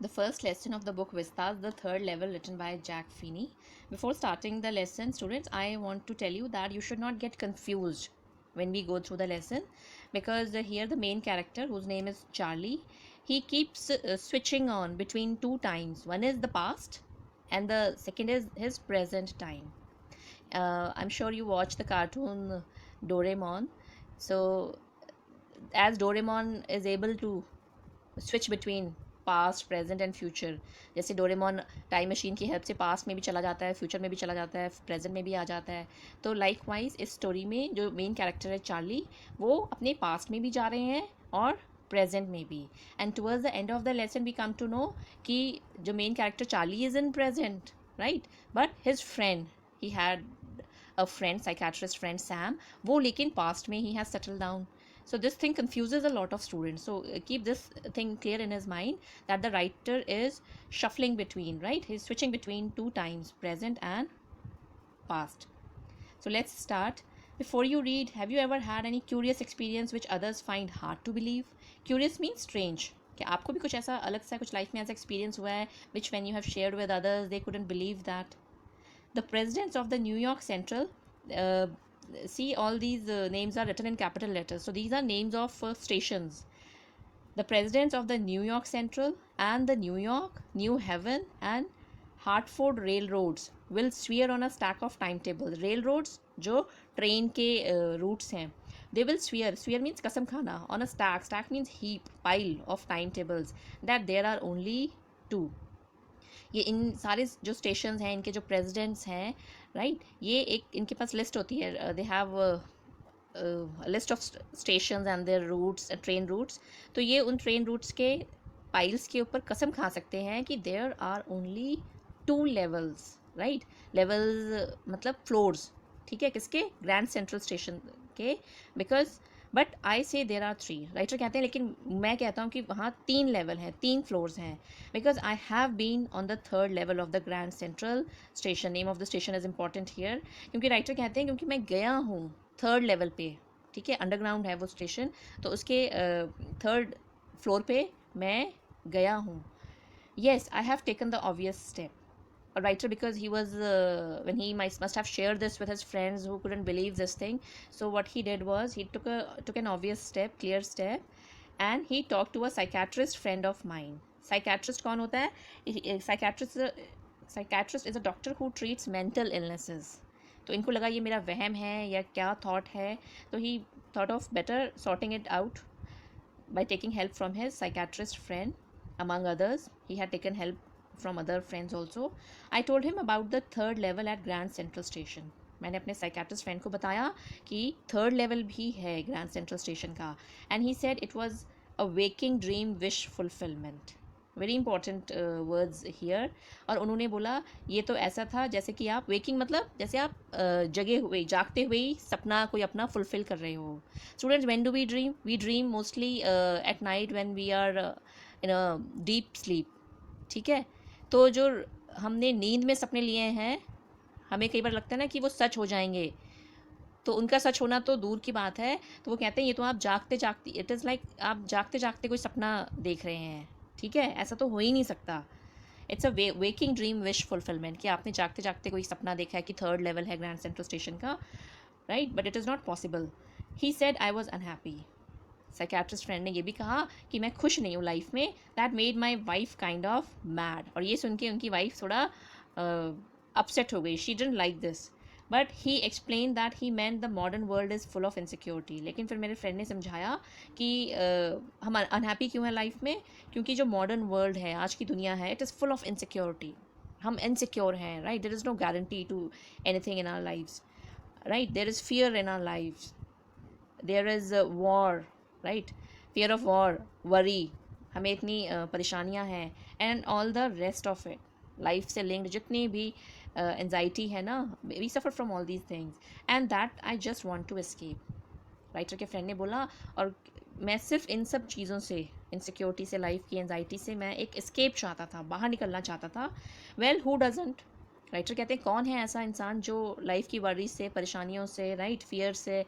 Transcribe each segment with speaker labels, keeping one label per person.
Speaker 1: The first lesson of the book Vistas, the third level, written by Jack Finney. Before starting the lesson, students, I want to tell you that you should not get confused when we go through the lesson, because here the main character, whose name is Charlie, he keeps switching on between two times. One is the past, and the second is his present time. I'm sure you watch the cartoon Doraemon. So, as Doraemon is able to switch between past present and future, जैसे Doraemon time machine की help से past में भी चला जाता है, future में भी चला जाता है, प्रेजेंट में भी आ जाता है, तो लाइक वाइज इस स्टोरी में जो मेन कैरेक्टर है चार्ली, वो अपने पास्ट में भी जा रहे हैं और प्रेजेंट में भी. And towards the end of the lesson we come to know कि जो main character Charlie is in present, right, but his friend, he had a friend, psychiatrist friend Sam, वो लेकिन पास्ट में he has settle down. So this thing confuses a lot of students, so keep this thing clear in his mind, that the writer is shuffling between, right, he's switching between two times, present and past. So let's start. Before you read, have you ever had any curious experience which others find hard to believe? Curious means strange. क्या आपको भी कुछ ऐसा अलग सा कुछ life में ऐसा एक्सपीरियंस हुआ है which when you have shared with others they couldn't believe that? The presidents of the New York Central, uh, see, all these names are written in capital letters, so these are names of stations. The presidents of the New York Central and the New York, New Haven and Hartford railroads will swear on a stack of timetables. Railroads जो train के roots हैं, they will swear means कसम खाना, on a stack means heap, pile of timetables, that there are only two. ये इन सारे जो stations हैं, इनके जो प्रेसिडेंट्स हैं, राइट, ये एक इनके पास लिस्ट होती है, they have list of stations and their routes, train routes. तो ये उन ट्रेन रूट्स के पाइल्स के ऊपर कसम खा सकते हैं कि there are only two levels, right, levels मतलब फ्लोर्स, ठीक है, किसके, ग्रैंड सेंट्रल स्टेशन के, because but I say there are three, writer कहते हैं लेकिन मैं कहता हूँ कि वहाँ तीन लेवल हैं, तीन फ्लोर्स हैं, because I have been on the third level of the Grand Central Station. Name of the station is important here, क्योंकि राइटर कहते हैं क्योंकि मैं गया हूँ थर्ड लेवल पे, ठीक है, अंडरग्राउंड है वो स्टेशन, तो उसके थर्ड फ्लोर पे मैं गया हूँ. Yes, I have taken the obvious step. A writer, because he was when he must have shared this with his friends who couldn't believe this thing, so what he did was he took an obvious step, clear step, and he talked to a psychiatrist friend of mine. Psychiatrist कौन होता है? Psychiatrist is a doctor who treats mental illnesses. तो इनको लगा ये मेरा वहम है या क्या thought है, तो he thought of better sorting it out by taking help from his psychiatrist friend. Among others, he had taken help from other friends also. I told him about the third level at Grand Central Station. मैंने अपने psychiatrist friend को बताया कि third level भी है grand Central station का, and he said it was a waking dream wish fulfilment. Very important words here. और उन्होंने बोला ये तो ऐसा था जैसे कि आप, वेकिंग मतलब जैसे आप जगे हुए, जागते हुए ही सपना कोई अपना फुलफिल कर रहे हो. Students, when do we dream mostly at night when we are in a deep sleep, ठीक है. तो जो हमने नींद में सपने लिए हैं, हमें कई बार लगता है ना कि वो सच हो जाएंगे, तो उनका सच होना तो दूर की बात है. तो वो कहते हैं ये तो आप जागते जागते, इट इज़ लाइक आप जागते जागते कोई सपना देख रहे हैं, ठीक है, ऐसा तो हो ही नहीं सकता. It's a waking dream wish fulfilment, कि आपने जागते जागते कोई सपना देखा है कि थर्ड लेवल है ग्रैंड सेंट्रल स्टेशन का, right, but it is not possible. He said I was unhappy. Psychiatrist friend ने ये भी कहा कि मैं खुश नहीं हूँ लाइफ में. That made my wife kind of mad. और ये सुन के उनकी वाइफ थोड़ा अपसेट हो गई. She didn't like this, but he explain that he meant the modern world is full of insecurity. लेकिन फिर मेरे फ्रेंड ने समझाया कि हम अनहैप्पी क्यों हैं लाइफ में, क्योंकि जो मॉडर्न वर्ल्ड है, आज की दुनिया है, it is full of insecurity. हम इनसिक्योर हैं, right, there is no guarantee to anything in our lives, right, there is fear in our lives, there is war, right, fear of war, worry, हमें इतनी परेशानियां हैं, and all the rest of it, life से linked जितनी भी anxiety है ना, we suffer from all these things, and that I just want to escape. Writer के फ्रेंड ने बोला, और मैं सिर्फ इन सब चीज़ों से, इनसिक्योरिटी से, लाइफ की एंजाइटी से मैं एक एस्केप चाहता था, बाहर निकलना चाहता था. Well, who doesn't. राइटर कहते हैं कौन है ऐसा इंसान जो लाइफ की वरी से, परेशानियों से, राइट, फियर से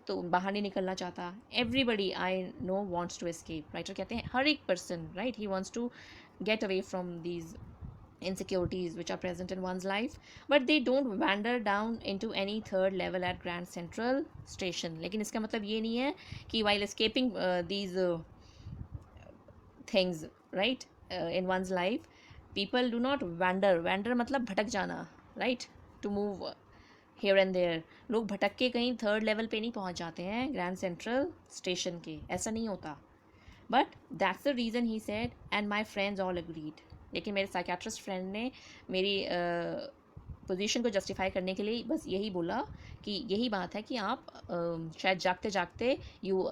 Speaker 1: तो बाहर नहीं निकलना चाहता. Everybody I know wants to escape. Writer कहते हैं हर एक person, right, he wants to get away from these insecurities which are present in one's life, but they don't wander down into any third level at Grand Central Station. लेकिन इसका मतलब ये नहीं है कि while escaping these things, right, in one's life, people do not wander मतलब भटक जाना, right, to move here and there. लोग भटक के कहीं थर्ड लेवल पे नहीं पहुंच जाते हैं ग्रैंड सेंट्रल स्टेशन के, ऐसा नहीं होता. But that's the reason he said and my friends all agreed. लेकिन मेरे साइकेट्रिस्ट फ्रेंड ने मेरी पोजीशन को जस्टिफाई करने के लिए बस यही बोला कि यही बात है कि आप शायद जागते जागते you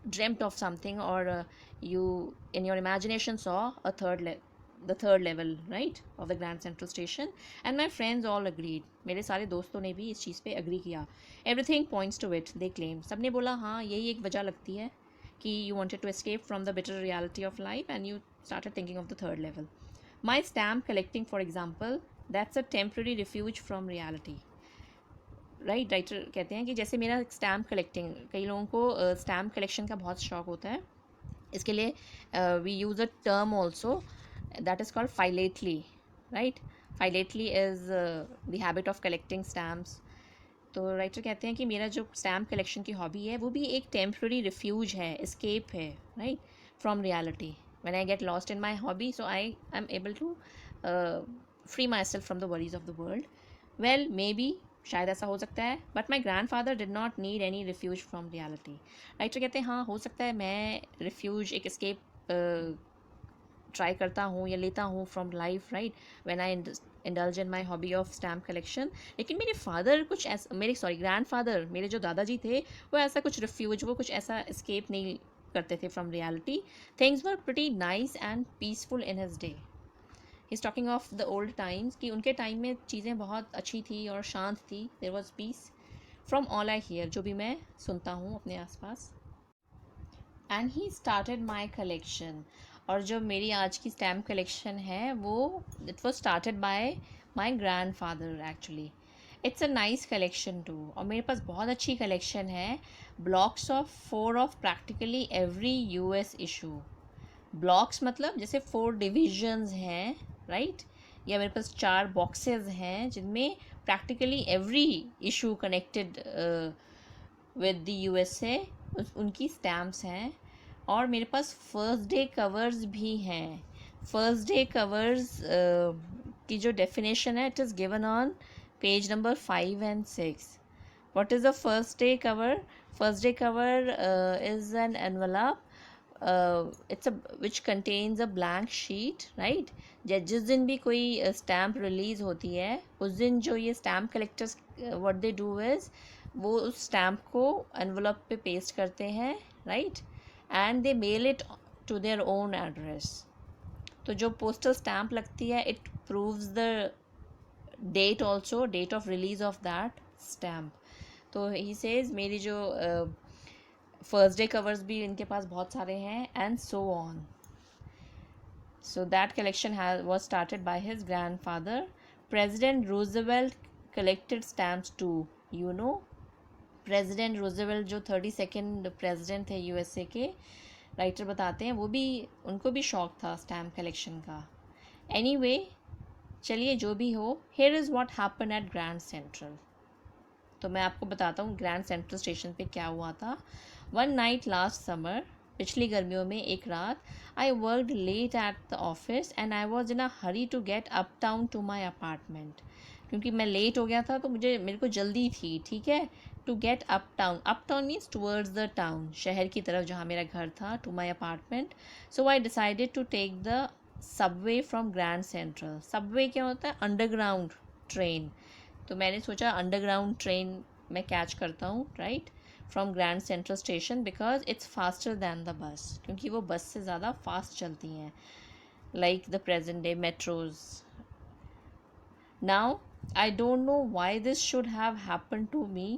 Speaker 1: dreamt of something, or you in your imagination saw the third level, right, of the Grand Central Station. And my friends all agreed. मेरे सारे दोस्तों ने भी इस चीज़ पे agree किया. Everything points to it, they claim. सबने बोला हाँ यही एक वजह लगती है कि you wanted to escape from the bitter reality of life and you started thinking of the third level. My stamp collecting, for example, that's a temporary refuge from reality. Writer कहते हैं कि जैसे मेरा स्टैम्प कलेक्टिंग, कई लोगों को stamp collection का बहुत शौक होता है. इसके लिए we use a term also that is called philately, right. Philately is the habit of collecting stamps. तो राइटर कहते हैं कि मेरा जो स्टैम्प कलेक्शन की हॉबी है वो भी एक टेम्प्रेरी रिफ्यूज है, एस्केप है, right, from reality. When I get lost in my hobby, so I am able to free myself from the worries of the world. Well maybe, शायद ऐसा हो सकता है, but my grandfather did not need any refuge from reality. Writer कहते हैं हाँ हो सकता है मैं रिफ्यूज, एक एस्केप ट्राई करता हूँ या लेता हूँ from life, right, when I indulge in my hobby of stamp collection. लेकिन मेरे फादर कुछ ऐसा, मेरे सॉरी ग्रैंड फादर, मेरे जो दादाजी थे, वो ऐसा कुछ रिफ्यूज, वो कुछ ऐसा एस्केप नहीं करते थे from reality. Things were pretty nice and peaceful in his day. He is talking of the old times कि उनके टाइम में चीज़ें बहुत अच्छी थी और शांत थी. There was peace from all I hear, जो भी मैं सुनता हूँ अपने आसपास. And he started my collection. और जो मेरी आज की स्टैम्प कलेक्शन है वो it was started by my grandfather actually. It's a nice collection too. और मेरे पास बहुत अच्छी कलेक्शन है. Blocks of 4 of practically every US issue. Blocks मतलब जैसे 4 डिविजन्स हैं, राइट, या मेरे पास 4 बॉक्सेस हैं जिनमें practically every issue connected with the USA उनकी स्टैम्प्स हैं. और मेरे पास फर्स्ट डे कवर्स भी हैं. फर्स्ट डे कवर्स की जो डेफिनेशन है, it is given on page number 5 and 6. What is the first day cover? First day cover is an envelope. It's a which contains a blank sheet, right. जिस दिन भी कोई stamp release होती है उस दिन जो ये stamp collectors what they do is वो उस स्टैम्प को एनवलप पे पेस्ट करते हैं, right, and they mail it to their own address. तो जो पोस्टल स्टैम्प लगती है it proves the date also, date of release of that stamp. तो ही सेज मेरी जो फर्स्ट डे कवर्स भी इनके पास बहुत सारे हैं, and so on. So that collection was started by his grandfather. President Roosevelt collected stamps too, you know. President Roosevelt जो 32nd president थे USA के, राइटर बताते हैं वो भी, उनको भी शौक था स्टैम्प कलेक्शन का. एनीवे, चलिए जो भी हो, here is what happen at Grand central. तो मैं आपको बताता हूँ ग्रैंड सेंट्रल स्टेशन पे क्या हुआ था. वन नाइट लास्ट समर, पिछली गर्मियों में एक रात, I worked late at the office and I was in a hurry to get uptown to my apartment. क्योंकि मैं लेट हो गया था तो मेरे को जल्दी थी, ठीक है, to get uptown. Uptown means towards the town, शहर की तरफ जहाँ मेरा घर था, to my apartment. So I decided to take the subway from Grand Central. Subway क्या होता है? Underground train. तो मैंने सोचा अंडरग्राउंड ट्रेन मैं कैच करता हूँ, right, from Grand Central station, because it's faster than the bus. क्योंकि वो बस से ज़्यादा फास्ट चलती हैं, like the present day metros. Now I don't know why this should have happened to me.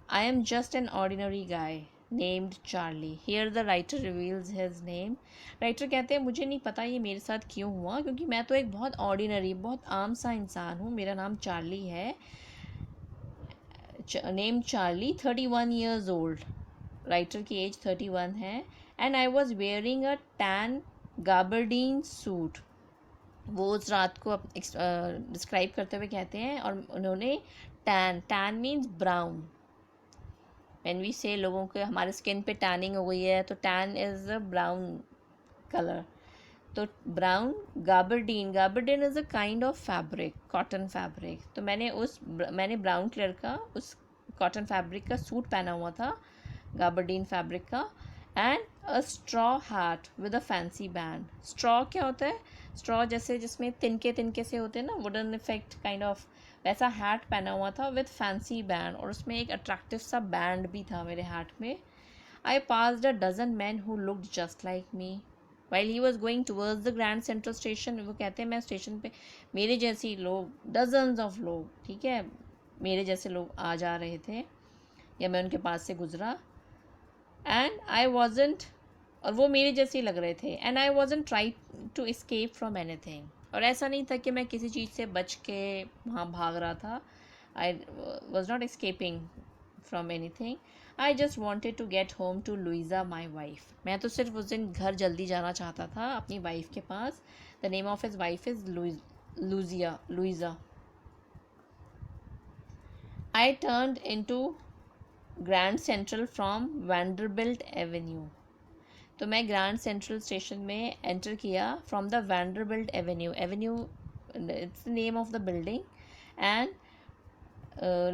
Speaker 1: I am just an ordinary guy named Charlie. Here the writer reveals his name. Writer कहते हैं मुझे नहीं पता ये मेरे साथ क्यों हुआ, क्योंकि मैं तो एक बहुत ऑर्डिनरी, बहुत आम सा इंसान हूँ. मेरा नाम चार्ली है, name Charlie, 31 years old. Writer की एज 31 है. And I was wearing a tan gabardine suit, वो उस रात को डिस्क्राइब करते हुए कहते हैं, और उन्होंने tan means brown. When we say लोगों के हमारे स्किन पे टैनिंग हो गई है तो tan is a brown colour, तो brown gabardine is a kind of fabric, cotton fabric. तो मैंने ब्राउन कलर का उस कॉटन फैब्रिक का सूट पहना हुआ था, गाबरडीन फैब्रिक का, and a straw hat with a fancy band. Straw क्या होता है? स्ट्रॉ जैसे जिसमें तिनके तिनके से होते हैं ना, वुडन इफेक्ट काइंड ऑफ, वैसा हैट पहना हुआ था विद फैंसी बैंड, और उसमें एक अट्रैक्टिव सा बैंड भी था मेरे हैट में। I passed a dozen man who looked just like me while he was going towards the Grand Central station. वो कहते हैं मैं स्टेशन पे, मेरे जैसे लोग, डजन्स ऑफ लोग, ठीक है, मेरे जैसे लोग आ जा रहे थे, या मैं उनके पास से गुजरा, एंड आई वॉजेंट, और वो मेरे जैसे ही लग रहे थे, and I wasn't try to escape from anything, और ऐसा नहीं था कि मैं किसी चीज़ से बच के वहाँ भाग रहा था। I was not escaping from anything, I just wanted to get home to Louisa my wife. मैं तो सिर्फ उस दिन घर जल्दी जाना चाहता था अपनी वाइफ के पास। The name of his wife is Louisa. I turned in to Grand Central from Vanderbilt Avenue. तो मैं ग्रैंड सेंट्रल स्टेशन में एंटर किया from the Vanderbilt Avenue it's the name of the building, and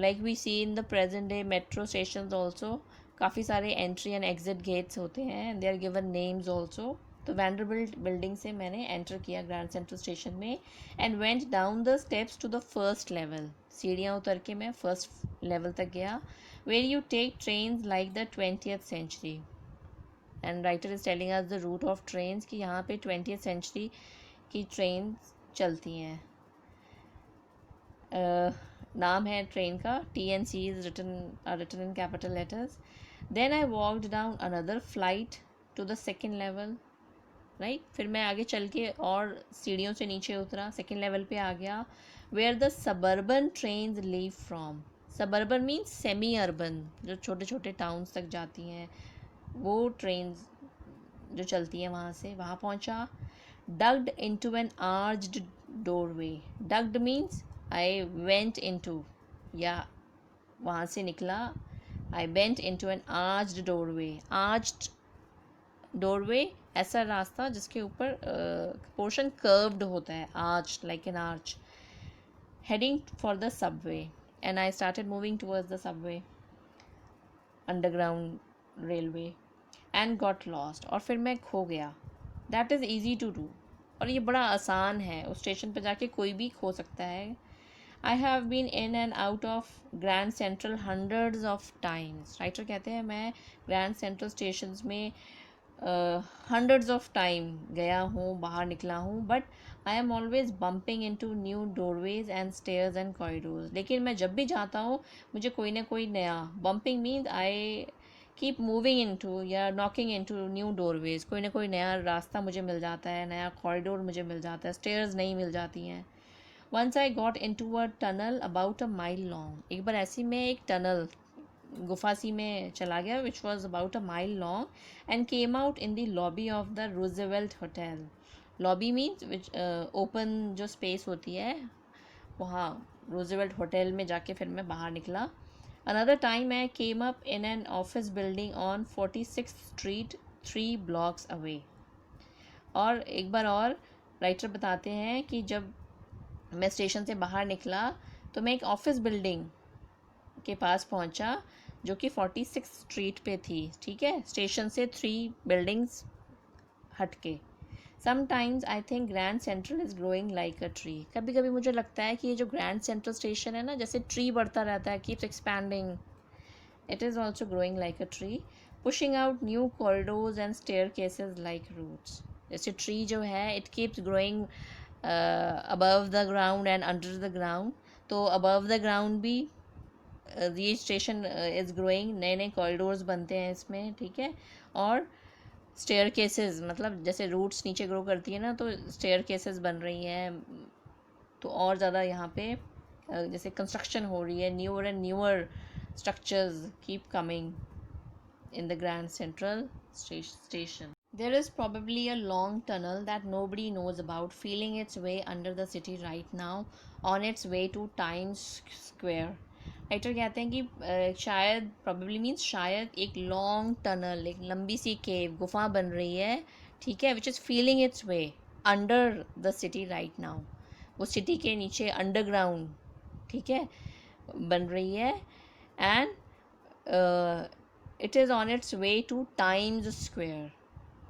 Speaker 1: like we see in the present day metro station also, काफ़ी सारे entry and exit gates होते हैं, and they are given names also. तो Vanderbilt building से मैंने enter किया Grand Central station में, and went down the steps to the first level. सीढ़ियाँ उतर के मैं फर्स्ट लेवल तक गया, where you take trains like the 20th century, and writer is telling us the route of trains कि यहाँ पे 20th सेंचुरी की ट्रेन चलती हैं। नाम है ट्रेन का, TNC is written in capital letters. Then I walked down another flight to the second level, right. फिर मैं आगे चल के और सीढ़ियों से नीचे उतरा, सेकेंड लेवल पे आ गया, where the suburban trains leave from. Suburban means semi urban, जो छोटे छोटे टाउन्स तक जाती हैं, वो ट्रेन्स जो चलती हैं वहाँ से, वहाँ पहुँचा। Ducked into an arched doorway. Ducked means I went into, या वहाँ से निकला। I went into an arched doorway. Arched doorway ऐसा रास्ता जिसके ऊपर पोर्शन कर्व्ड होता है, arch, like an arch. Heading for the subway, and I started moving towards the subway, underground railway, and got lost, और फिर मैं खो गया। That is easy to do, और ये बड़ा आसान है, उस स्टेशन पर जाके कोई भी खो सकता है। I have been in and out of Grand Central hundreds of times. Writer कहते हैं मैं ग्रैंड सेंट्रल स्टेशन में हंड्रेड्स ऑफ टाइम गया हूँ, बाहर निकला हूँ, but I am always bumping in to new doorways and stairs and corridors. लेकिन मैं जब भी जाता हूँ मुझे कोई ना कोई नया, bumping means I keep moving in to या knocking in to new doorways, कोई ना कोई नया रास्ता मुझे मिल जाता है, नया कॉरिडोर मुझे मिल जाता है, स्टेयर्स नहीं मिल जाती हैं। Once I got in to a tunnel about a mile long. एक बार ऐसी में एक टनल, गुफा सी में चला गया, which was about a mile long, and came out in the lobby of the Roosevelt hotel. Lobby means which open जो स्पेस होती है, वहाँ रूजवेल्ट होटल में जाके फिर मैं बाहर निकला। Another time I came up in an office building on 46th street 3 blocks away. और एक बार और राइटर बताते हैं कि जब मैं स्टेशन से बाहर निकला तो मैं एक ऑफिस बिल्डिंग के पास पहुंचा जो कि 46 स्ट्रीट पे थी, ठीक है, स्टेशन से 3 बिल्डिंग्स हट के। Sometimes I think grand central is growing like a tree. कभी कभी मुझे लगता है कि ये जो ग्रैंड सेंट्रल स्टेशन है ना, जैसे ट्री बढ़ता रहता है, keeps expanding, it is also growing like a tree, pushing out new corridors and staircases like roots. जैसे ट्री जो है it keeps growing above the ground and under the ground, तो अबव द ग्राउंड भी ये station is growing, नए नए corridors बनते हैं इसमें, ठीक है, और स्टेयर केसेस, मतलब जैसे रूट्स नीचे ग्रो करती है ना, तो स्टेयर केसेस बन रही हैं, तो और ज़्यादा यहाँ पे जैसे कंस्ट्रक्शन हो रही है, newer and newer structures keep coming in the Grand Central station. There is probably a long tunnel that nobody knows about, feeling its way under the city right now, on its way to Times Square. Writer कहते हैं कि शायद probably means शायद एक long tunnel, एक लंबी सी केव, गुफा बन रही है, ठीक है, which is feeling it's way under the city right now. वो सिटी के नीचे अंडरग्राउंड, ठीक है, बन रही है. And it is on it's way two times square.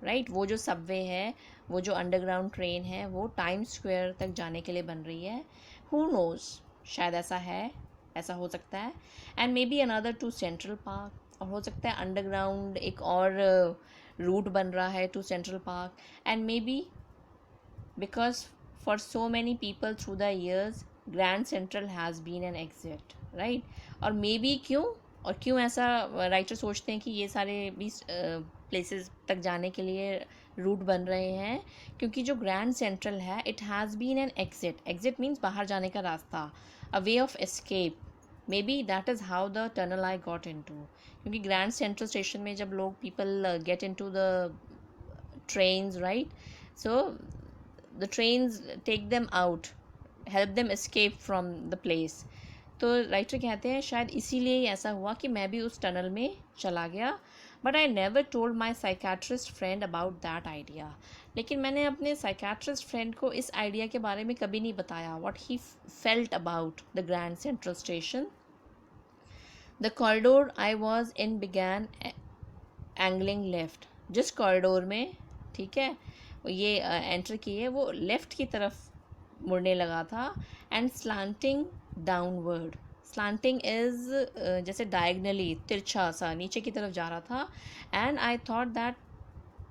Speaker 1: Right, वो जो सबवे है, वो जो अंडरग्राउंड ट्रेन है, वो टाइम्स स्क्वायर तक जाने के लिए बन रही है. हु नोज़, शायद ऐसा है, ऐसा हो सकता है. And maybe another to Central Park, और हो सकता है अंडरग्राउंड एक और रूट बन रहा है to Central Park. And maybe because for so many people through the years Grand Central has been an exit, right. और मे बी क्यों ऐसा राइटर सोचते हैं कि ये सारे भी प्लेसेस तक जाने के लिए रूट बन रहे हैं, क्योंकि जो ग्रैंड सेंट्रल है, it has been an exit. Exit means बाहर जाने का रास्ता, a way of escape. Maybe that is how the tunnel I got in to. क्योंकि ग्रैंड सेंट्रल स्टेशन में जब लोग people get in to the trains, right, so the trains take them out, help them escape from the place. तो writer कहते हैं शायद इसीलिए ही ऐसा हुआ कि मैं भी उस टनल में चला गया. But I never told my psychiatrist friend about that idea. लेकिन मैंने अपने साइकेट्रिस्ट फ्रेंड को इस आइडिया के बारे में कभी नहीं बताया, what he felt about the Grand Central station. The corridor I was in began angling left. जिस कॉरिडोर में, ठीक है, ये एंटर किए, वो लेफ़्ट की तरफ मुड़ने लगा था. And slanting downward. Slanting is जैसे डायगनली, तिरछा सा नीचे की तरफ जा रहा था. And I thought that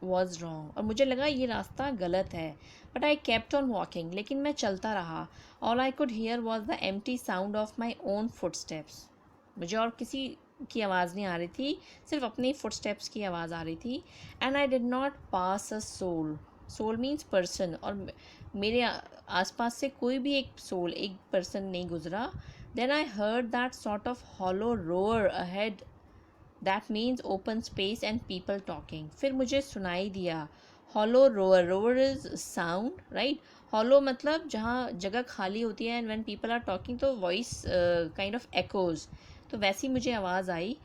Speaker 1: was wrong, और मुझे लगा ये रास्ता गलत है. But I kept on walking, लेकिन मैं चलता रहा. All I could hear was the empty sound of my own foot steps. मुझे और किसी की आवाज़ नहीं आ रही थी, सिर्फ अपनी फुट स्टेप्स की आवाज़ आ रही थी. And I did not pass a soul. Soul means person, और मेरे आसपास से कोई भी एक सोल, एक पर्सन नहीं गुजरा. Then I heard that sort of hollow roar ahead. That means open space and people talking. फिर मुझे सुनाई दिया hollow roar. Roar is sound, right. Hollow मतलब जहाँ जगह खाली होती है, and when people are talking तो वॉइस काइंड ऑफ एकोज. तो वैसी मुझे आवाज़ आई.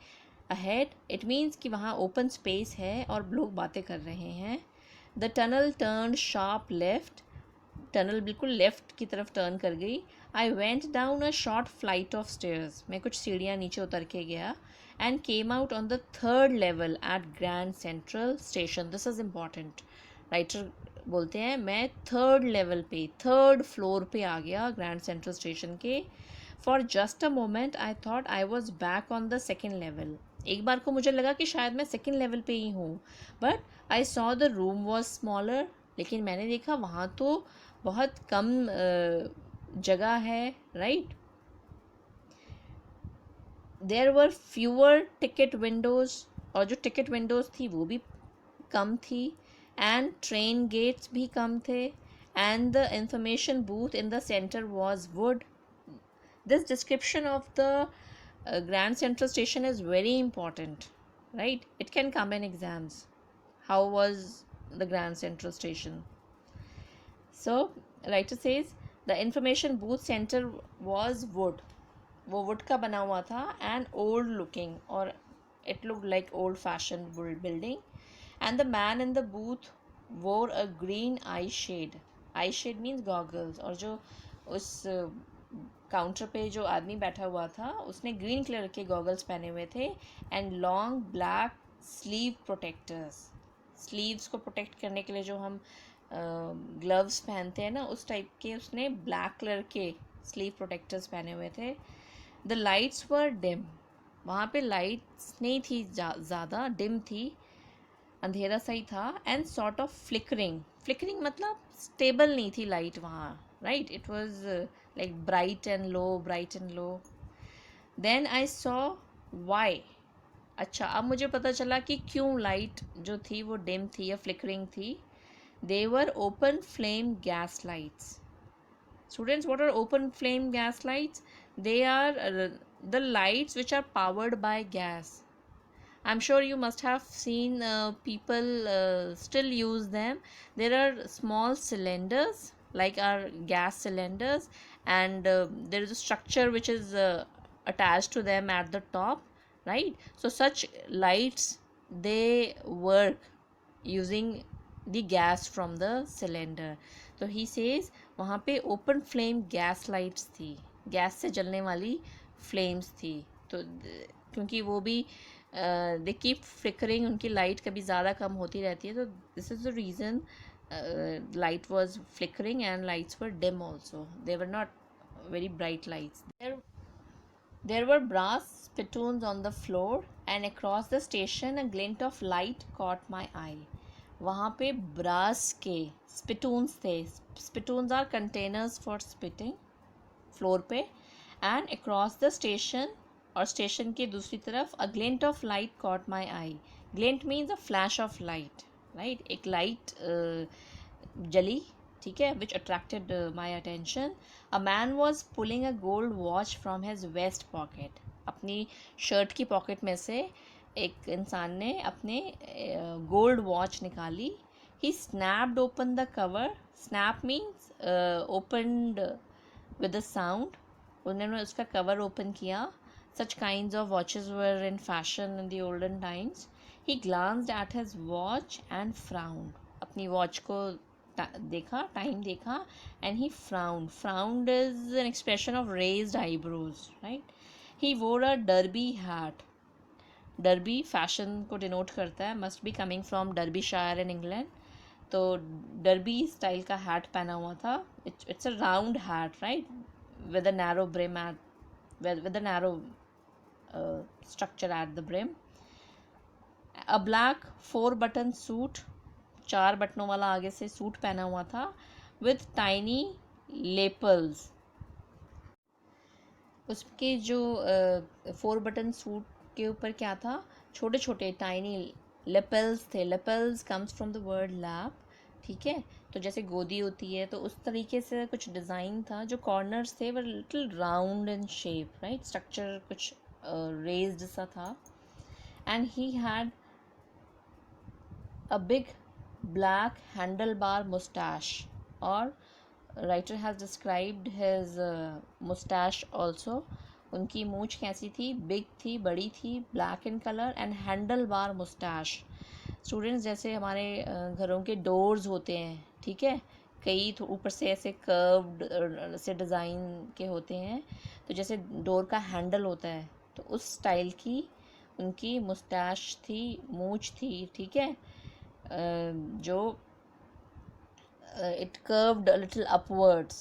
Speaker 1: अहेड, इट मीन्स कि वहाँ ओपन स्पेस है और लोग बातें कर रहे हैं. The tunnel turn sharp left. Tunnel बिल्कुल लेफ़्ट की तरफ टर्न कर गई. I went down a short flight of stairs. मैं कुछ सीढ़ियाँ नीचे उतर के गया. And came out on the third level at Grand Central station. This is important. Writer बोलते हैं मैं थर्ड लेवल पे, थर्ड फ्लोर पे आ गया ग्रैंड सेंट्रल स्टेशन के. For just a moment I thought I was back on the second level. एक बार को मुझे लगा कि शायद मैं सेकेंड लेवल पे ही हूँ. But I saw the room was smaller. लेकिन मैंने देखा वहाँ तो बहुत कम जगह है, right. There were fewer ticket windows. और जो टिकट विंडोज़ थी वो भी कम थी. एंड ट्रेन गेट्स भी कम थे. And the information booth in the centre was would. This description of the Grand Central Station is very important, right? It can come in exams. How was the Grand Central Station? So, writer says the information booth center was wood. वो wood का बना हुआ था, and old looking, और it looked like old fashioned building. And the man in the booth wore a green eye shade. Eye shade means goggles. और जो उस counter पे जो आदमी बैठा हुआ था, उसने ग्रीन कलर के गॉगल्स पहने हुए थे. And long black sleeve protectors. Sleeves को प्रोटेक्ट करने के लिए जो हम ग्लव्स पहनते हैं ना, उस टाइप के उसने ब्लैक कलर के स्लीव प्रोटेक्टर्स पहने हुए थे. The lights were dim. वहाँ पे लाइट्स नहीं थी ज़्यादा, डिम थी, अंधेरा सा ही था. And sort of flickering. Flickering मतलब स्टेबल नहीं थी लाइट वहाँ, right. It was like bright and low. Then I saw why. अच्छा, अब मुझे पता चला कि क्यों लाइट जो थी वो डिम थी या फ्लिकरिंग थी. They were open flame gas lights. Students, what are open flame gas lights? They are the lights which are powered by gas. I'm sure you must have seen people still use them. There are small cylinders like our gas cylinders, and there is a structure which is attached to them at the top, right? So such lights, they work using the gas from the cylinder. तो he says वहाँ पे open flame gas lights थी, gas से जलने वाली flames थी। तो क्योंकि वो भी दे कीप फ्लिकरिंग, उनकी लाइट कभी ज़्यादा कम होती रहती है, तो this is the reason light was flickering and lights were dim also. They were not very bright lights. There were brass spittoons on the floor, and across the station a glint of light caught my eye. वहाँ पे brass के spittoons थे. Spittoons are containers for spitting floor पे. And across the station, और station की दूसरी तरफ, a glint of light caught my eye. Glint means a flash of light, right? एक लाइट जली, ठीक है, which attracted my attention. A man was pulling a gold watch from his vest pocket. अपनी shirt की pocket में से एक इंसान ने अपने गोल्ड वॉच निकाली. He snapped open the cover. Snap means opened with a sound. उन्होंने उसका कवर ओपन किया. Such kinds of watches were in fashion in the olden times. He glanced at his watch and frowned. अपनी watch को देखा, time देखा, and he frowned. Frowned is an expression of raised eyebrows, right? He wore a derby hat. Derby fashion को denote करता है, must be coming from Derbyshire in England. तो derby style का hat पहना हुआ था. It's a round hat, right, with a narrow brim at, with a narrow structure at the brim. A black 4-button suit, 4 बटनों वाला आगे से suit पहना हुआ था, with tiny lapels. उसके जो 4 बटन सूट के ऊपर क्या था, छोटे छोटे टाइनी लेपल्स थे. Lapels comes from the word lap, ठीक है. तो जैसे गोदी होती है, तो उस तरीके से कुछ डिज़ाइन था. जो कॉर्नर्स थे were little round in shape, right? Structure कुछ रेज्ड सा था. And he had a big black handlebar moustache. और writer has described his moustache also. उनकी मूछ कैसी थी? बिग थी, बड़ी थी, black in colour, and handlebar moustache. Students, जैसे हमारे घरों के डोर्स होते हैं, ठीक है, कई ऊपर से ऐसे कर्व्ड से डिज़ाइन के होते हैं. तो जैसे डोर का हैंडल होता है, तो उस स्टाइल की उनकी मुस्टैश थी, मूछ थी, ठीक है, जो it curved a little upwards.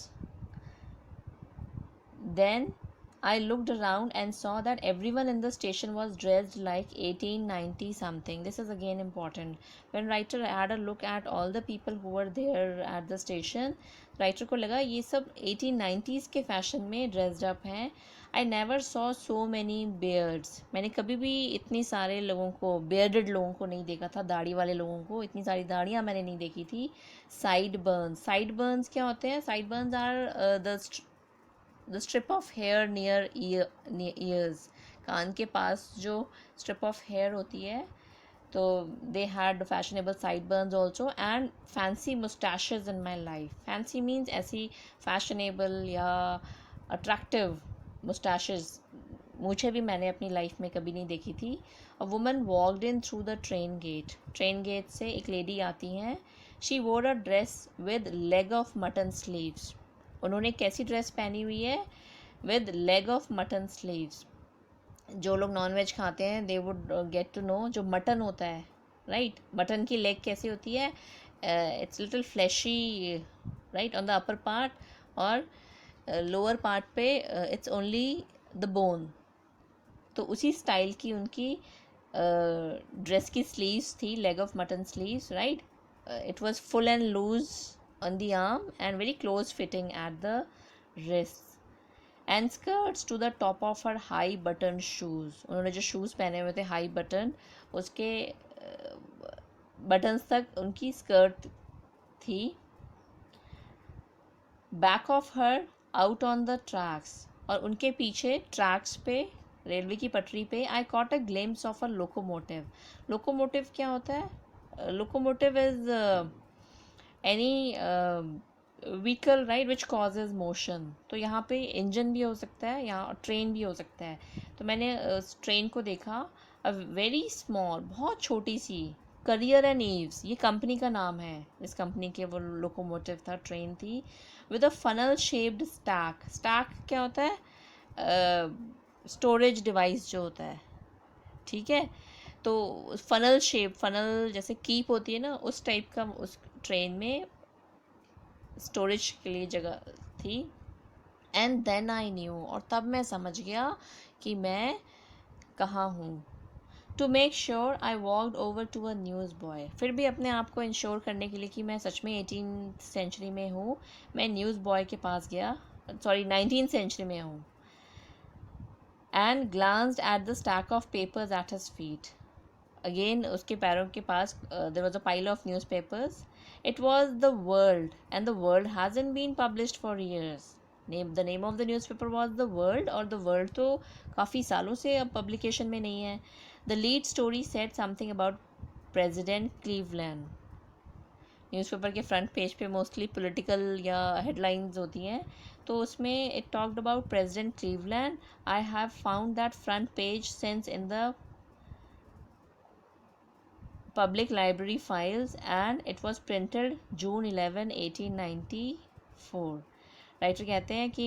Speaker 1: Then I looked around and saw that everyone in the station was dressed like 1890 something. This is again important. When writer had a look at all the people who were there at the station, writer को लगा ये सब 1890s के fashion में dressed up हैं. I never saw so many beards. मैंने कभी भी इतनी सारे लोगों को, बियर्डेड लोगों को नहीं देखा था, दाढ़ी वाले लोगों को. इतनी सारी दाढ़ियाँ मैंने नहीं देखी थी. Side Burns. साइड बर्न्स क्या होते हैं? Sideburns are the strip of hair near ears. कान के पास जो स्ट्रिप ऑफ हेयर होती है, तो they had fashionable sideburns also. And fancy moustaches in my life. Fancy means ऐसी फैशनेबल या अट्रैक्टिव मुस्टैशेज, मुझे भी मैंने अपनी लाइफ में कभी नहीं देखी थी. A woman walked in through the train gate. Train gate से एक लेडी आती हैं. She wore a dress with leg of mutton sleeves. उन्होंने कैसी ड्रेस पहनी हुई है? With leg of mutton sleeves. जो लोग नॉन वेज खाते हैं, they would get to know. जो मटन होता है, राइट, मटन की लेग कैसी होती है? It's little fleshy, right, on the upper part, और लोअर पार्ट पे इट्स ओनली द बोन. तो उसी स्टाइल की उनकी ड्रेस की स्लीव्स थी, leg of mutton sleeves, right. It was full and loose on the arm and very close fitting at the wrists, and skirts to the top of her high button shoes. उन्होंने जो shoes पहने हुए थे high button, उसके buttons तक उनकी skirt थी. Back of her out on the tracks. और उनके पीछे ट्रैक्स पे, रेलवे की पटरी पे आई caught a glimpse of a locomotive. Locomotive क्या होता है? Locomotive is any vehicle right which causes motion. तो यहाँ पे इंजन भी हो सकता है, यहाँ ट्रेन भी हो सकता है। तो मैंने ट्रेन को देखा, अ वेरी स्मॉल, बहुत छोटी सी, करियर एंड ईव्स, ये कंपनी का नाम है, इस कंपनी के वो लोकोमोटिव था, ट्रेन थी, with a funnel shaped stack. Stack क्या होता है? स्टोरेज डिवाइस जो होता है, ठीक है। तो फनल शेप, फनल जैसे कीप होती है ना, उस टाइप का उस ट्रेन में स्टोरेज के लिए जगह थी। एंड देन आई न्यू, और तब मैं समझ गया कि मैं कहाँ हूँ। To make sure I walked over to a newsboy. फिर भी अपने आप को इंश्योर करने के लिए कि मैं सच में 18th सेंचुरी में हूँ, मैं न्यूज़ बॉय के पास गया, सॉरी 19th सेंचुरी में हूँ। And glanced at the stack of papers at his feet. Again उसके पैरों के पास there was a pile of newspapers. It was the World, and the World hasn't been published for years. The name of the newspaper was the World, और the World तो काफ़ी सालों से अब पब्लिकेशन में नहीं है। The lead story said something about President Cleveland. Newspaper के फ्रंट पेज पे मोस्टली पॉलिटिकल या हेडलाइंस होती हैं, तो उसमें it talked about President Cleveland. I have found that front page since in the public library files, and it was printed June 11 1894। Writer कहते हैं कि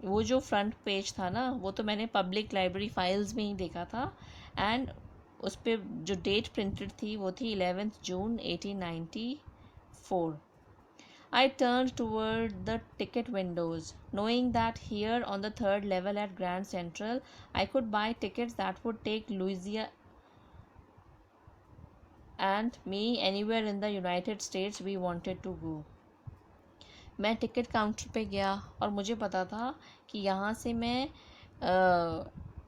Speaker 1: वो जो फ्रंट पेज था ना, वो तो मैंने पब्लिक लाइब्रेरी फाइल्स में ही देखा था, एंड उस पर जो डेट प्रिंटेड थी वो थी 11th June 1894। I turned toward the ticket windows, knowing that here on the third level at Grand Central I could buy tickets that would take Louisa and me anywhere in the United States we wanted to go। मैं ticket counter पे गया, और मुझे पता था कि यहाँ से मैं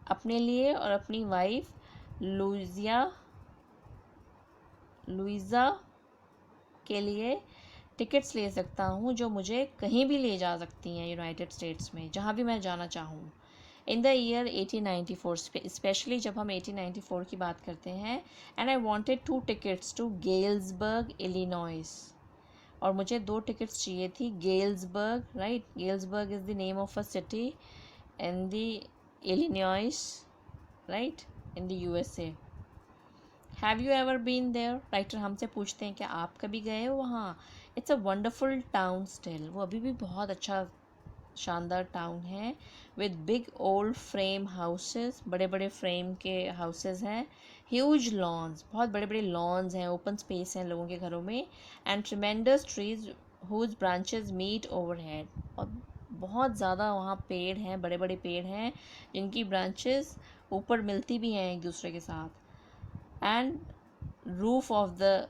Speaker 1: अपने लिए और अपनी वाइफ लुइज़ा के लिए टिकट्स ले सकता हूँ, जो मुझे कहीं भी ले जा सकती हैं यूनाइटेड स्टेट्स में, जहाँ भी मैं जाना चाहूँ। इन द ईयर 1894, स्पेशली जब हम 1894 की बात करते हैं। And I wanted 2 tickets to Galesburg Illinois, और मुझे 2 टिकट्स चाहिए थी Galesburg, right. Galesburg is the name of a city in the Illinois, right, in the USA। Have you ever been there? Writer हमसे पूछते हैं, क्या आप कभी गए हो वहाँ? It's a wonderful town still, वो अभी भी बहुत अच्छा शानदार टाउन है, with big old frame houses, बड़े बड़े फ्रेम के हाउसेस हैं, ह्यूज लॉन्स, बहुत बड़े बड़े लॉन्स हैं, ओपन स्पेस हैं लोगों के घरों में, and tremendous trees whose branches meet overhead, और बहुत ज़्यादा वहाँ पेड़ हैं, बड़े बड़े पेड़ हैं जिनकी ब्रांचेस ऊपर मिलती भी हैं एक दूसरे के साथ। And roof of the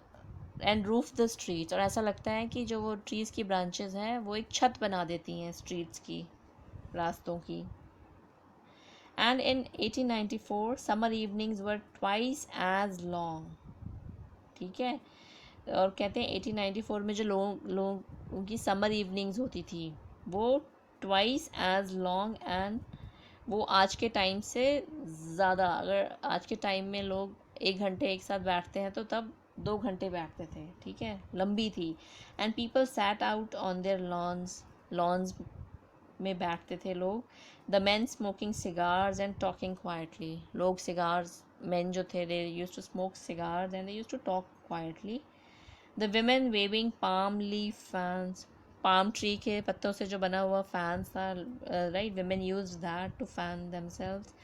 Speaker 1: roof the streets, और ऐसा लगता है कि जो वो ट्रीज़ की ब्रांचेस हैं वो एक छत बना देती हैं स्ट्रीट्स की, रास्तों की। And in 1894 summer evenings were twice as long, ठीक है। और कहते हैं 1894 में जो लोगों की समर इवनिंग्स होती थी वो ट्वाइस एज लॉन्ग, एंड वो आज के टाइम से ज़्यादा, अगर आज के टाइम में लोग 1 घंटे एक साथ बैठते हैं तो तब 2 घंटे बैठते थे, ठीक है, लंबी थी। And people sat out on their lawns में बैठते थे लोग। The men smoking cigars and talking quietly, लोग सिगार्स, मैन जो थे they use to smoke cigars and they use to talk quietly. The women waving palm leaf fans, palm tree के पत्तों से जो बना हुआ फैंस था, right, women use that to fan themselves.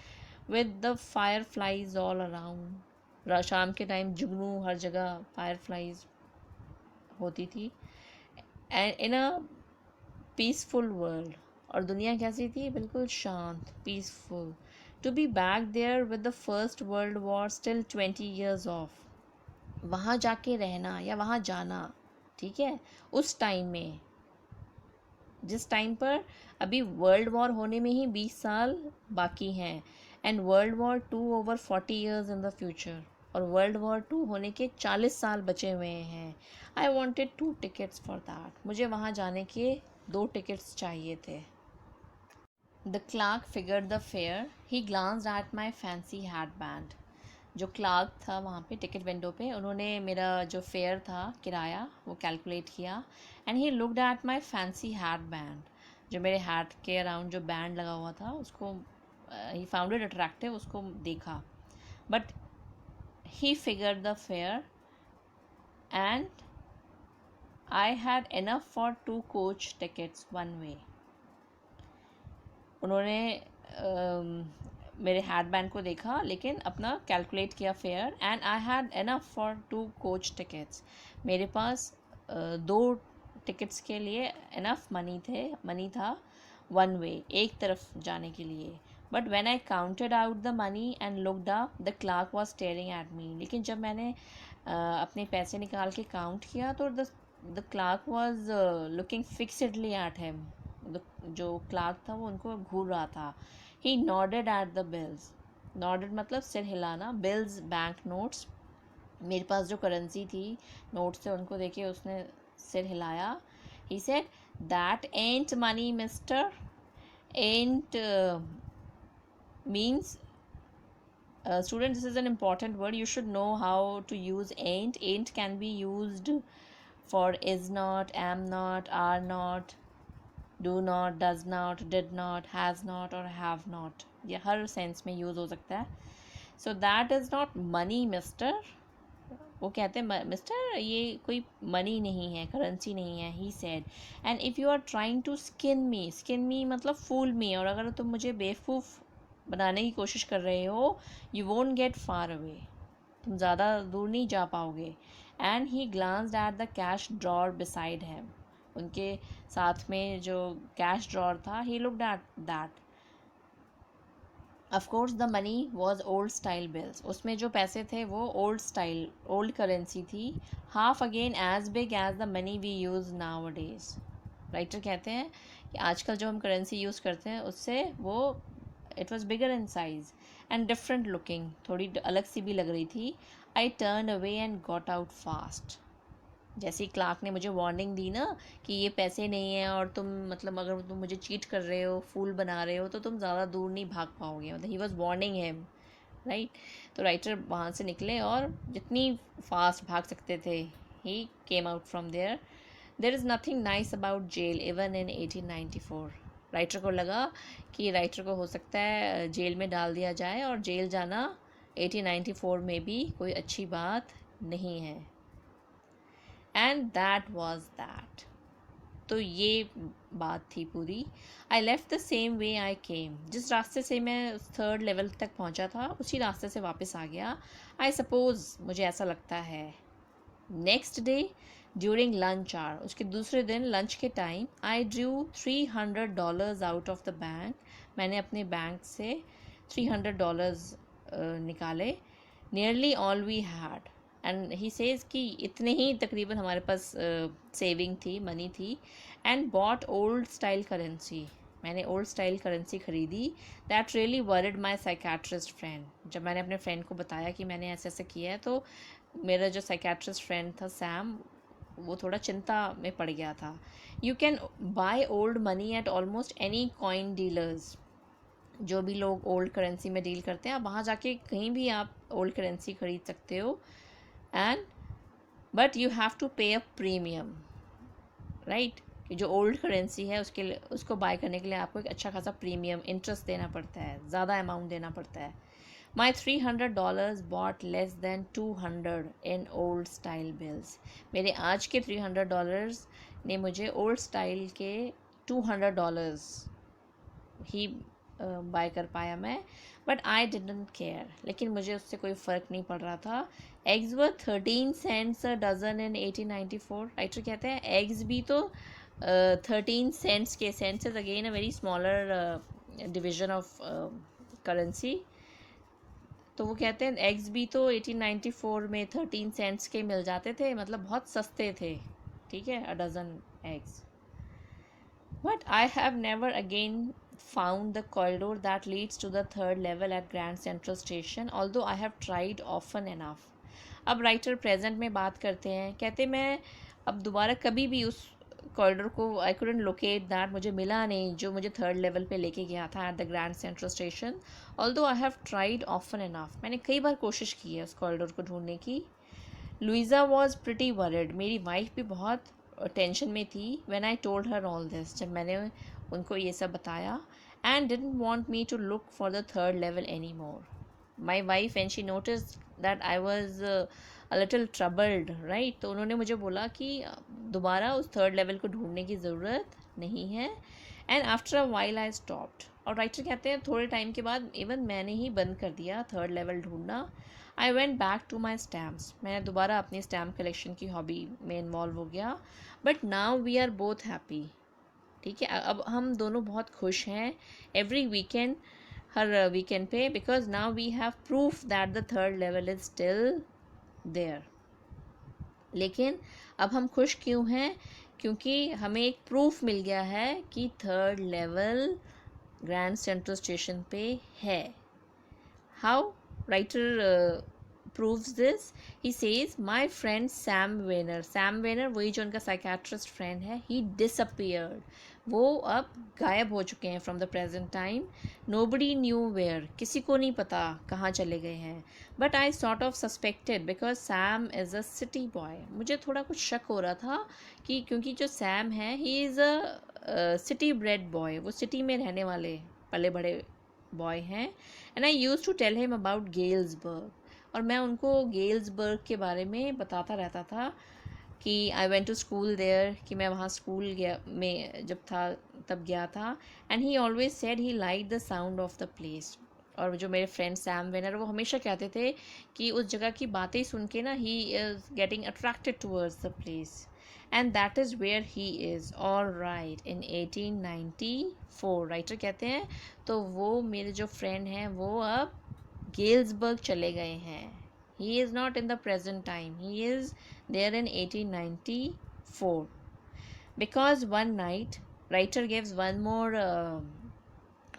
Speaker 1: With the fireflies all around, शाम के time जुगनू हर जगह फायर फ्लाइज होती थी। And in a peaceful world, और दुनिया कैसी थी? बिल्कुल शांत, peaceful. To be back there with the first world war still 20 years off, वहाँ जाके रहना या वहाँ जाना, ठीक है, उस टाइम में, जिस टाइम पर अभी वर्ल्ड वॉर होने में ही 20 साल बाकी हैं, and world war 2 over 40 years in the future, और वर्ल्ड वॉर 2 होने के 40 साल बचे हुए हैं। I wanted 2 tickets for that, मुझे वहाँ जाने के 2 tickets चाहिए थे। The clerk figured the fare, he glanced at my fancy headband. जो क्लार्क था वहाँ पे टिकट विंडो पे, उन्होंने मेरा जो फेयर था किराया वो कैलकुलेट किया। And he looked eight my fancy headband, जो मेरे हैट के अराउंड जो बैंड लगा हुआ था उसको ही फाउंड इट अट्रैक्टिव, उसको देखा। But he figured the fair and I had enough for 2 coach tickets one way. उन्होंने मेरे हैड बैंड को देखा लेकिन अपना कैलकुलेट किया fare, and I had enough for 2 coach tickets. मेरे पास 2 टिकट्स के लिए इनफ मनी था वन वे, एक तरफ जाने के लिए। But when I counted out the money and looked up, the clerk was staring at me. लेकिन जब मैंने अपने पैसे निकाल के काउंट किया तो the clerk was looking fixedly at him. जो क्लार्क था वो उनको घूर रहा था। He nodded at the bills, nodded मतलब सिर हिलाना, बिल्स बैंक नोट्स, मेरे पास जो करेंसी थी नोट्स थे उनको देखे उसने सिर हिलाया। He said that ant money mister, ant means student, this is an important word, you should know how to use ain't. Ain't can be used for is not, am not, are not, do not, does not, did not, has not और have not, ये हर sense में use हो सकता है। So that is not money mister, वो कहते हैं mister ये कोई मनी नहीं है, करेंसी नहीं है। He said and if you are trying to skin me मतलब फूल मी, और अगर तुम मुझे बेवकूफ़ बनाने की कोशिश कर रहे हो, you won't get far away, तुम ज़्यादा दूर नहीं जा पाओगे। And he glanced at the cash drawer beside him, उनके साथ में जो कैश ड्रॉर था, he looked at that. Of course the money was old style bills, उसमें जो पैसे थे वो ओल्ड स्टाइल, ओल्ड करेंसी थी। Half again as big as the money we use nowadays. Writer कहते हैं कि आजकल जो हम करेंसी यूज़ करते हैं उससे वो it was bigger in size and different looking, थोड़ी अलग सी भी लग रही थी। I turn away and got out fast. जैसे ही क्लार्क ने मुझे वार्निंग दी ना कि ये पैसे नहीं है और तुम मतलब अगर तुम मुझे चीट कर रहे हो, फूल बना रहे हो, तो तुम ज़्यादा दूर नहीं भाग पाओगे, मतलब he was warning him, right. तो राइटर वहाँ से निकले और जितनी फास्ट भाग सकते थे, he came out from there. There is nothing nice about jail even in 1894। Writer को लगा कि राइटर को हो सकता है जेल में डाल दिया जाए, और जेल जाना 1894 में भी कोई अच्छी बात नहीं है। And that was that. तो ये बात थी पूरी। I left the same way I came, जिस रास्ते से मैं 3rd लेवल तक पहुंचा था उसी रास्ते से वापस आ गया। आई सपोज, मुझे ऐसा लगता है। Next day during lunch hour, उसके दूसरे दिन लंच के time, I drew $300 out of the bank, मैंने अपने बैंक से $300 निकाले। Nearly all we had, and he says कि इतने ही तकरीबन हमारे पास सेविंग थी, मनी थी। And bought old style currency, मैंने ओल्ड स्टाइल करेंसी ख़रीदी। That really worried my psychiatrist friend, जब मैंने अपने फ्रेंड को बताया कि मैंने ऐसे ऐसे किया है, तो मेरा जो साइकेट्रिस्ट फ्रेंड था सैम, वो थोड़ा चिंता में पड़ गया था। You can by old money at almost any coin dealers, जो भी लोग ओल्ड करेंसी में डील करते हैं, आप वहाँ जाके कहीं भी आप ओल्ड करेंसी ख़रीद सकते हो। And but you have to pay a premium, right, कि जो ओल्ड करेंसी है उसके लिए, उसको बाय करने के लिए आपको एक अच्छा खासा प्रीमियम इंटरेस्ट देना पड़ता है, ज़्यादा अमाउंट देना पड़ता है। My $300 bought less than 200 in old style bills, मेरे आज के $300 ने मुझे ओल्ड स्टाइल के $200 ही बाय कर पाया मैं। बट आई डिडंट केयर, लेकिन मुझे उससे कोई फ़र्क नहीं पड़ रहा था। Eggs were 13 cents a dozen in 1894। Writer कहते हैं एग्स भी तो 13 सेंट्स के, cents is again a very smaller division of currency. तो वो कहते हैं एग्स भी तो 1894 में 13 सेंट्स के मिल जाते थे, मतलब बहुत सस्ते थे, ठीक है, a dozen eggs. But I have never again found the corridor that leads to the 3rd level at Grand Central Station, although I have tried often enough। अब राइटर प्रेजेंट में बात करते हैं, कहते मैं अब दोबारा कभी भी उस कॉरिडोर को आई कुडंट लोकेट दैट, मुझे मिला नहीं जो मुझे थर्ड लेवल पे लेके गया था at the Grand Central station. Although I have tried often enough, मैंने कई बार कोशिश की है उस कॉरिडोर को ढूंढने की। लुइजा वॉज प्रिटी वरिड, मेरी वाइफ भी बहुत टेंशन में थी when I told her all this, जब मैंने उनको ये सब बताया, and didn't want me to look for the third level any more. My wife and she notice that I was a little troubled, right, तो उन्होंने मुझे बोला कि दोबारा उस थर्ड लेवल को ढूंढने की ज़रूरत नहीं है। And after a while I stopped, और राइटर कहते हैं थोड़े टाइम के बाद इवन मैंने ही बंद कर दिया थर्ड लेवल ढूंढना। I went back to my stamps, मैं दोबारा अपनी स्टैम्प कलेक्शन की हॉबी में इन्वॉल्व हो गया। But now we are both happy, ठीक है, अब हम दोनों बहुत खुश हैं एवरी वीकेंड, हर वीकेंड पे, because now we have proof that the third level is still there. लेकिन अब हम खुश क्यों हैं? क्योंकि हमें एक प्रूफ मिल गया है कि third level grand Central station पे है। How writer proves this? He says my friend Sam Weiner वही जो उनका साइकेट्रिस्ट फ्रेंड है, he disappeared, वो अब गायब हो चुके हैं from the present time, nobody knew where, किसी को नहीं पता कहाँ चले गए हैं। But I sort of suspected because Sam is a city boy, मुझे थोड़ा कुछ शक हो रहा था कि क्योंकि जो सैम है he is a city bred boy, वो सिटी में रहने वाले पले बड़े बॉय हैं। And I use to tell him about Galesburg, और मैं उनको गेल्सबर्ग के बारे में बताता रहता था कि I went to school there, कि मैं वहाँ स्कूल गया में जब था तब गया था। And he always said he like the sound of the place, और जो मेरे फ्रेंड सैम वेनर वो हमेशा कहते थे कि उस जगह की बातें सुन के ना he is getting attracted towards the place, and that is where he is all right in 1894। Writer कहते हैं तो वो मेरे जो फ्रेंड हैं वो अब गेल्सबर्ग चले गए हैं। He is not in the present time, he is there in 1894। Because one night, writer gives one more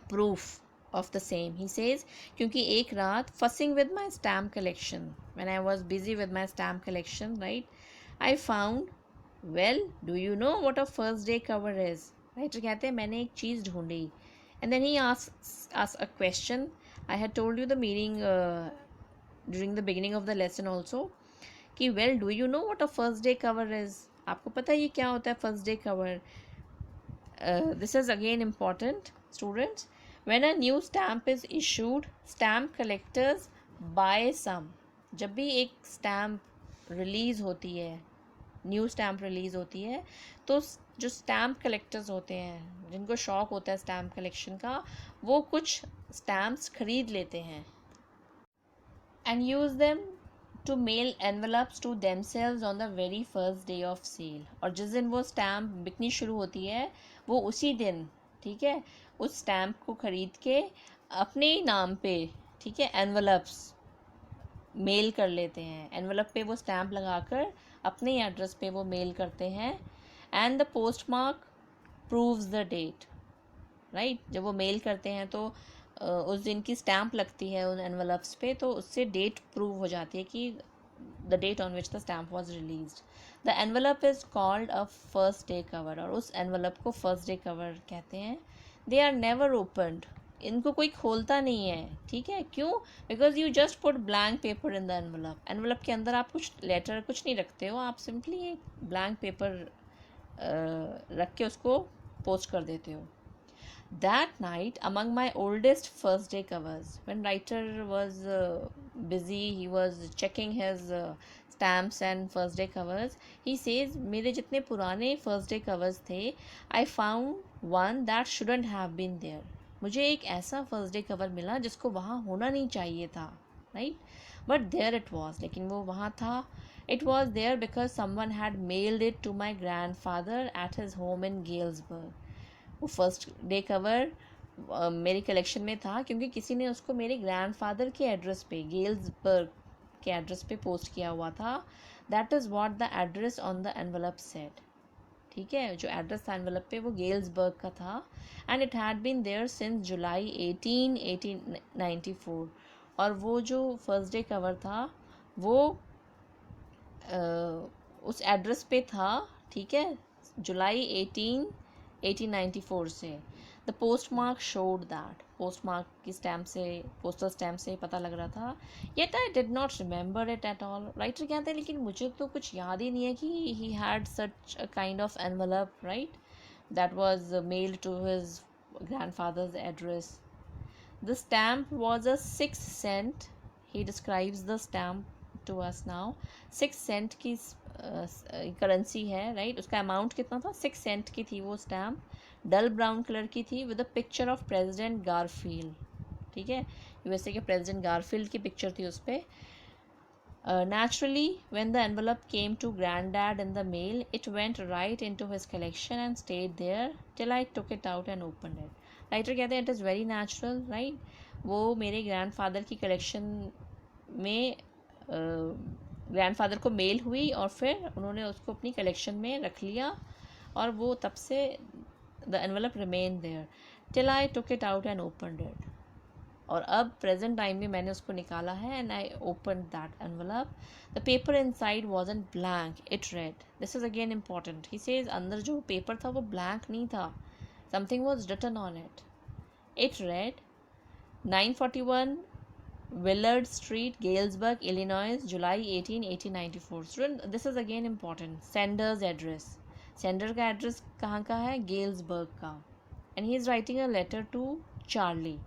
Speaker 1: proof of the same. He says, क्योंकि एक रात fussing with my stamp collection, when I was busy with my stamp collection, right, I found, well, do you know what a first day cover is? Writer कहते हैं मैंने एक चीज़ ढूंढी, and then he asks a question. I had told you the meaning during the beginning of the lesson also, कि well, do you know what a first day cover is? आपको पता है ये क्या होता है first day cover? This is again important, students. When a new stamp is issued, stamp collectors buy some. जब भी एक स्टैम्प रिलीज़ होती है, न्यू स्टैम्प रिलीज़ होती है, तो जो स्टैम्प कलेक्टर्स होते हैं जिनको शौक़ होता है स्टैम्प कलेक्शन का, वो कुछ स्टैम्प्स खरीद लेते हैं and use them to mail envelopes to themselves on the very first day of sale. और जिस दिन वो स्टैम्प बिकनी शुरू होती है वो उसी दिन, ठीक है, उस स्टैम्प को ख़रीद के अपने ही नाम पे, ठीक है, एनवलप्स मेल कर लेते हैं। एनवलप पे वो स्टैम्प लगाकर अपने ही एड्रेस पे वो मेल करते हैं। And the post mark proves the date, right, जब वो मेल करते हैं तो उस दिन की स्टैम्प लगती है उन एनवलप्स पे, तो उससे डेट प्रूव हो जाती है कि the date on which the stamp was released. The envelope is called a first day cover, और उस एनवलप को फर्स्ट डे कवर कहते हैं। दे आर नेवर ओपनड, इनको कोई खोलता नहीं है, ठीक है, क्यों? Because you just put blank paper in the envelope. Envelope के अंदर आप कुछ लेटर कुछ नहीं रखते हो, आप सिंपली एक ब्लैंक पेपर रख के उसको पोस्ट कर देते हो। That night, among my oldest first day covers, when writer was busy, he was checking his stamps and first day covers, he says, मेरे जितने पुराने first day covers थे, I found one that shouldn't have been there. मुझे एक ऐसा first day cover मिला जिसको वहाँ होना नहीं चाहिए था, right? But there it was, लेकिन वो वहाँ था। It was there because someone had mailed it to my grandfather at his home in Galesburg. वो फर्स्ट डे कवर मेरी कलेक्शन में था क्योंकि किसी ने उसको मेरे ग्रैंडफादर के एड्रेस पे, गेल्सबर्ग के एड्रेस पे पोस्ट किया हुआ था। That is what the address on the envelope said, ठीक है, जो एड्रेस था एनवलप पे वो गेल्सबर्ग का था। And it had been there since July 1894। और वो जो फर्स्ट डे कवर था वो उस एड्रेस पे था, ठीक है, जुलाई 1894 से। The post mark showed that, post mark की स्टैम्प से, पोस्टल स्टैम्प से पता लग रहा था। Yet I did not remember it at all. Writer कहते हैं लेकिन मुझे तो कुछ याद ही नहीं है कि he had such a kind of envelope, right, that was mailed to his grandfather's address. The stamp was a 6 cent. He describes the stamp to us now. 6 cent की करेंसी है, राइट। उसका अमाउंट कितना था? 6 cent की थी वो stamp. डल brown colour की थी with a picture of president Garfield, ठीक है, यूएसए के प्रेसिडेंट गारफील्ड की पिक्चर थी उस पर। Naturally, when the envelope came to Granddad in the mail, it went right into his collection and stayed there till I took it out and opened it. Writer कहते हैं it is very natural, right. वो मेरे grandfather की collection में grandfather को mail हुई और फिर उन्होंने उसको अपनी कलेक्शन में रख लिया और वो तब से the envelope remain there till I took it out and opened it. और अब प्रेजेंट टाइम में मैंने उसको निकाला है and I open that envelope. The paper inside wasn't blank, it read. This is again important. He says अंदर जो paper था वो ब्लैंक नहीं था, something was written on it. It read 941 Willard Street, Galesburg, Illinois, July 1894। Student this is again important. Sanders address, sender का address कहाँ का है? गेल्सबर्ग का। And he is writing a letter to Charlie.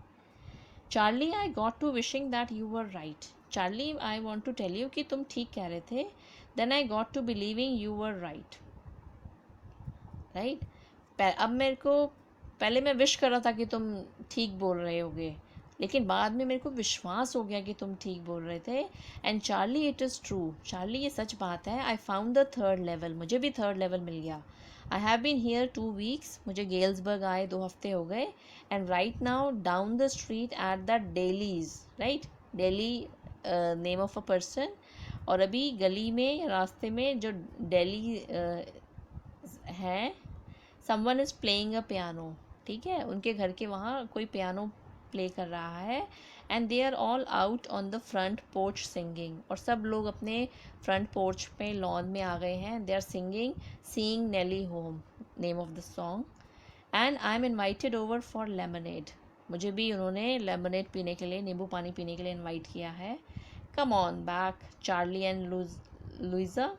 Speaker 1: Charlie, I got to wishing that you were right. Charlie, I want to tell you कि तुम ठीक कह रहे थे. Then I got to believing you were right. Right? अब मेरे को, पहले मैं विश कर रहा था कि तुम ठीक बोल रहे होगे, लेकिन बाद में मेरे को विश्वास हो गया कि तुम ठीक बोल रहे थे। And Charlie, it is true. Charlie, ये सच बात है। I found the third level, मुझे भी थर्ड लेवल मिल गया। I have been here 2 weeks, मुझे गेल्सबर्ग आए 2 हफ्ते हो गए। And right now down the street at the Dalys, right, Daly name of a person. और अभी गली में, रास्ते में जो डेली है, someone is playing a piano, ठीक है, उनके घर के वहाँ कोई पियानो प्ले कर रहा है। And they are all out on the front porch singing, और सब लोग अपने फ्रंट पोर्च पे लॉन में आ गए हैं। They are singing seeing Nellie home, name of the song. And I am invited over for lemonade, मुझे भी उन्होंने लेमनेड पीने के लिए, नींबू पानी पीने के लिए इन्वाइट किया है। Come on back Charlie and Luiza,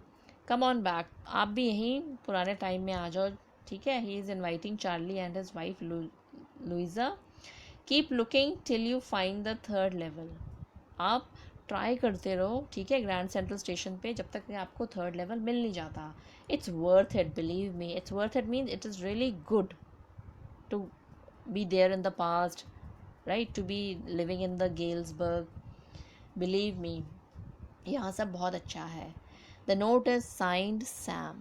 Speaker 1: come on back, आप भी यहीं पुराने टाइम में आ जाओ, ठीक है। He is inviting Charlie and his wife Luiza. Keep looking till you find the third level, आप ट्राई करते रहो, ठीक है, ग्रैंड सेंट्रल स्टेशन पे, जब तक कि आपको थर्ड लेवल मिल नहीं जाता। It's worth it, believe me, it's worth it, means it is really good to be there in the past, right, to be living in the Galesburg. Believe me, यहाँ सब बहुत अच्छा है। The note is signed Sam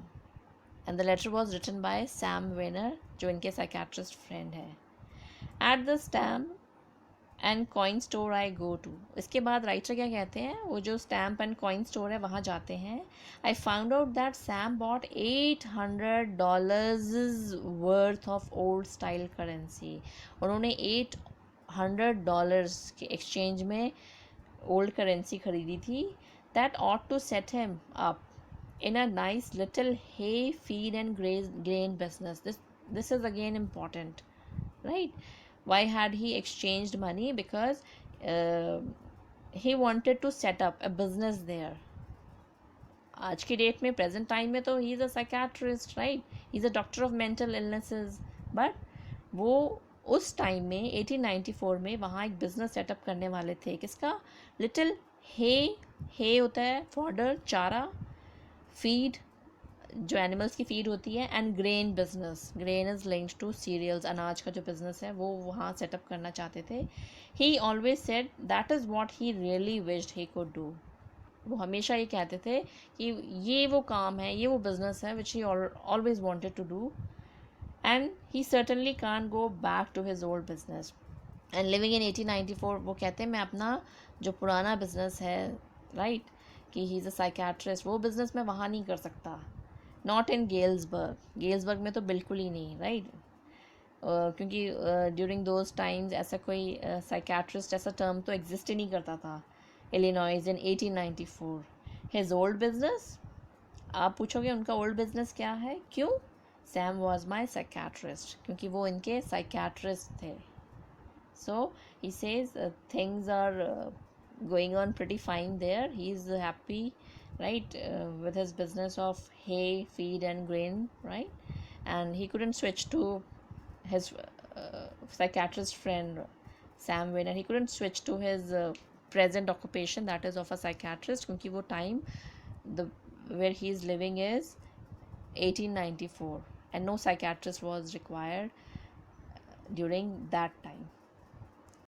Speaker 1: and the letter was written by Sam Weiner, जो इनके psychiatrist friend है। At the stamp and coin store I go to, इसके बाद राइटर क्या कहते हैं, वो जो स्टैम्प एंड कॉइन स्टोर है वहाँ जाते हैं। I found out that Sam bought $800 worth of old style currency. उन्होंने $800 के एक्सचेंज में ओल्ड करेंसी खरीदी थी। That ought to set him up in a nice little hay feed and grain business. This is again important, right? Why had he exchanged money? Because he wanted to set up a business there. आज की date में, present time में तो he is a psychiatrist, right, he is a doctor of mental illnesses. But वो उस time में 1894 में वहाँ एक बिज़नेस सेटअप करने वाले थे। किसका? लिटिल हे होता है फॉडर, चारा, फीड, जो एनिमल्स की फीड होती है, and grain business, grain is linked to cereals, अनाज का जो बिज़नेस है वो वहाँ सेटअप करना चाहते थे। ही always said that is what he really wished he could do. वो हमेशा ये कहते थे कि ये वो काम है, ये वो बिज़नेस है which he always wanted to do, and he certainly can't go back to his old business. And living in 1894, वो कहते हैं मैं अपना जो पुराना बिज़नेस है, राइट, कि ही इज़ अ साइकेट्रिस्ट, वो बिज़नेस मैं वहाँ नहीं कर सकता। नॉट इन गेल्सबर्ग, गेल्सबर्ग में तो बिल्कुल ही नहीं, राइट, क्योंकि ड्यूरिंग दोज टाइम्स ऐसा कोई साइकेट्रिस्ट ऐसा टर्म तो एग्जिस्ट ही नहीं करता था इलिनॉइस इन 1894। हिज ओल्ड बिजनेस, आप पूछोगे उनका ओल्ड बिजनेस क्या है, क्यों? सैम वॉज माई साइकेट्रिस्ट, क्योंकि वो इनके साइकेट्रिस्ट थे. So he says things are going on pretty fine there. He's happy, right, with his business of hay, feed, and grain, right? And he couldn't switch to his psychiatrist friend Sam Wayne, and he couldn't switch to his present occupation, that is of a psychiatrist, क्योंकि वो time the where he is living is 1894, and no psychiatrist was required during that time.